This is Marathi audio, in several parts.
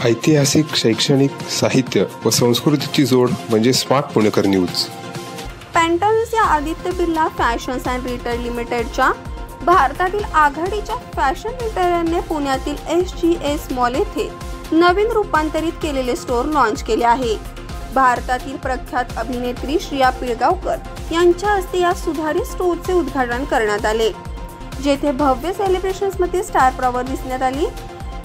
ऐतिहासिक, शैक्षणिक, साहित्य व संस्कृतीची जोड म्हणजे स्मार्ट पुणेकर न्यूज. पॅन्टालून्स या Aditya Birla fashions and retail लिमिटेडच्या भारतातील आघाडीच्या फॅशन रिटेलरने पुण्यातील SGS मॉल येथे नवीन रूपांतरित केलेले स्टोअर लॉन्च केले आहे. भारतातील प्रख्यात अभिनेत्री श्रिया पिळगावकर यांच्या हस्ते या सुधारित स्टोअरचे उद्घाटन करण्यात आले, जेथे भव्य सेलिब्रेशन्समध्ये स्टार प्रॉवर दिसण्यात आली.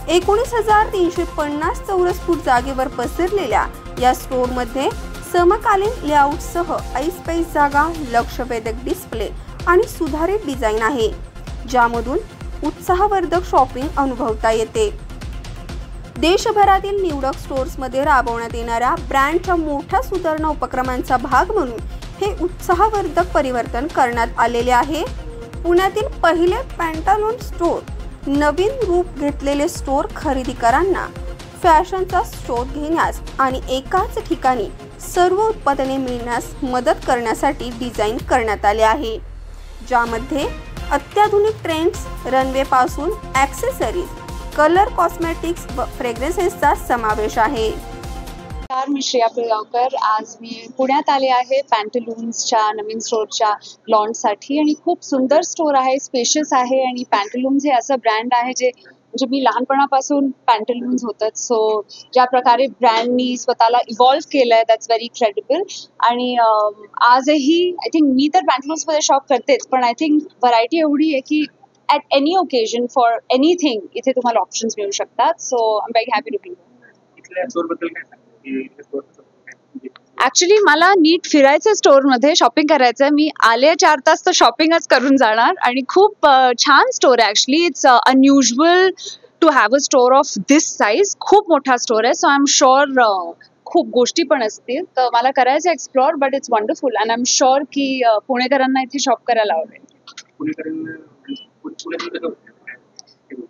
19,350 चौरस फूट जागेवर पसरलेल्या या स्टोअरमध्ये समकालीन लेआउटसह ऐसपैस जागा, लक्षवेधक डिस्प्ले आणि सुधारित डिझाईन आहे, ज्यामधून उत्साहवर्धक शॉपिंग अनुभवता येते. देशभरातील निवडक स्टोअर्समध्ये राबवण्यात येणाऱ्या ब्रँडच्या मोठ्या सुधारणा उपक्रमांचा भाग म्हणून हे उत्साहवर्धक परिवर्तन करण्यात आलेले आहे. पुण्यातील पहिले पॅन्टालून स्टोअर नवीन रूप घेतलेले स्टोअर खरेदीदारांना फॅशनचा शोध घेण्यास आणि एकाच ठिकाणी सर्व उत्पादने मिळण्यास मदत करण्यासाठी डिझाईन करण्यात आले आहे, ज्यामध्ये अत्याधुनिक ट्रेंड्स, रनवे पासून ॲक्सेसरीज, कलर, कॉस्मेटिक्स व फ्रेग्रन्सेसचा समावेश आहे. नमस्कार, मी श्रेया पिळगावकर. आज मी पुण्यात आले आहे पॅन्टालून्सच्या नवीन स्टोअरच्या लॉन्चसाठी आणि खूप सुंदर स्टोअर आहे, स्पेशियस आहे. आणि पॅन्टालून्स हे असं ब्रँड आहे जे म्हणजे मी लहानपणापासून पॅन्टालून्स होतात. सो ज्या प्रकारे ब्रँडनी स्वतःला इव्हॉल्व्ह केलंय, दॅट्स व्हेरी क्रेडिबल. आणि आजही आय थिंक मी तर पॅन्टालून्समध्ये शॉप करतेच, पण आय थिंक व्हरायटी एवढी आहे की at any occasion for anything इथे तुम्हाला ऑप्शन्स मिळू शकतात. So I am very happy to be actually मला नीट फिरायचं स्टोअरमध्ये, शॉपिंग करायचं. मी आले 4 तास तर शॉपिंगच करून जाणार. आणि खूप छान स्टोअर आहे. Actually it's unusual to have a store of this size. खूप मोठा स्टोअर आहे. सो आय एम शुअर खूप गोष्टी पण असतील, तर मला करायचं explore. But it's wonderful and I am sure की पुणेकरांना इथे शॉप करायला आवडेल.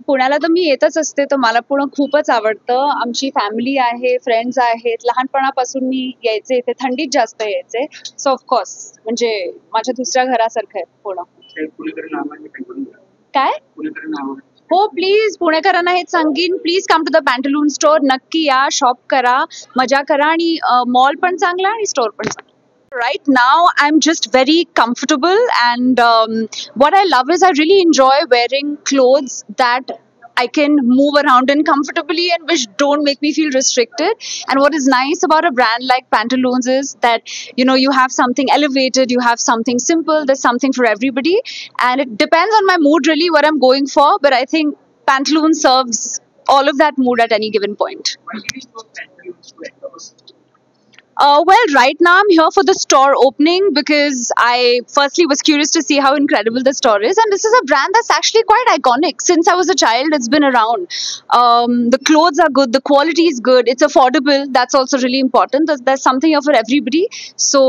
पुण्याला तर मी येतच असते, तर मला पुणे खूपच आवडतं. आमची फॅमिली आहे, फ्रेंड्स आहेत, लहानपणापासून मी यायचे इथे. थंडीत जास्त यायचे. सो ऑफकोर्स म्हणजे माझ्या दुसऱ्या घरासारखं आहे पुणे. काय हो, प्लीज पुणेकरांना हेच सांगीन, please come to the Pantaloons store. नक्की या, शॉप करा, मजा करा. आणि मॉल पण चांगला आणि स्टोअर पण चांगला. Right now, I'm just very comfortable, and what I love is I really enjoy wearing clothes that I can move around in comfortably and which don't make me feel restricted. And what is nice about a brand like Pantaloons is that, you know, you have something elevated, you have something simple, there's something for everybody. And it depends on my mood really what I'm going for, but I think Pantaloons serves all of that mood at any given point. Well, right now I'm here for the store opening because I firstly was curious to see how incredible the store is, and this is a brand that's actually quite iconic. Since I was a child, it's been around. The clothes are good, the quality is good, it's affordable. That's also really important. There's something here for everybody. So,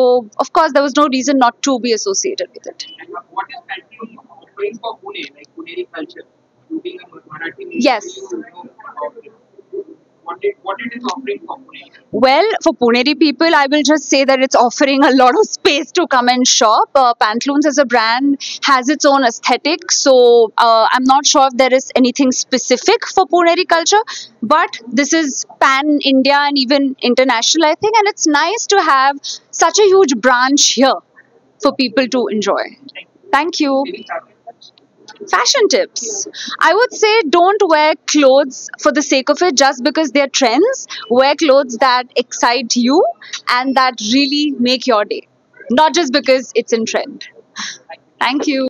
of course, there was no reason not to be associated with it. And what is Pantaloons offering for Pune, like Puneri culture? You being a Marathi, yes. What it is offering for Pune? Well, for Puneri people, I will just say that it's offering a lot of space to come and shop. Pantaloons as a brand has its own aesthetic, so I'm not sure if there is anything specific for Puneri culture, but this is pan-India and even international, I think, and it's nice to have such a huge branch here for people to enjoy. Thank you. Fashion tips. I would say don't wear clothes for the sake of it just because they're trends. Wear clothes that excite you and that really make your day, not just because it's in trend. Thank you.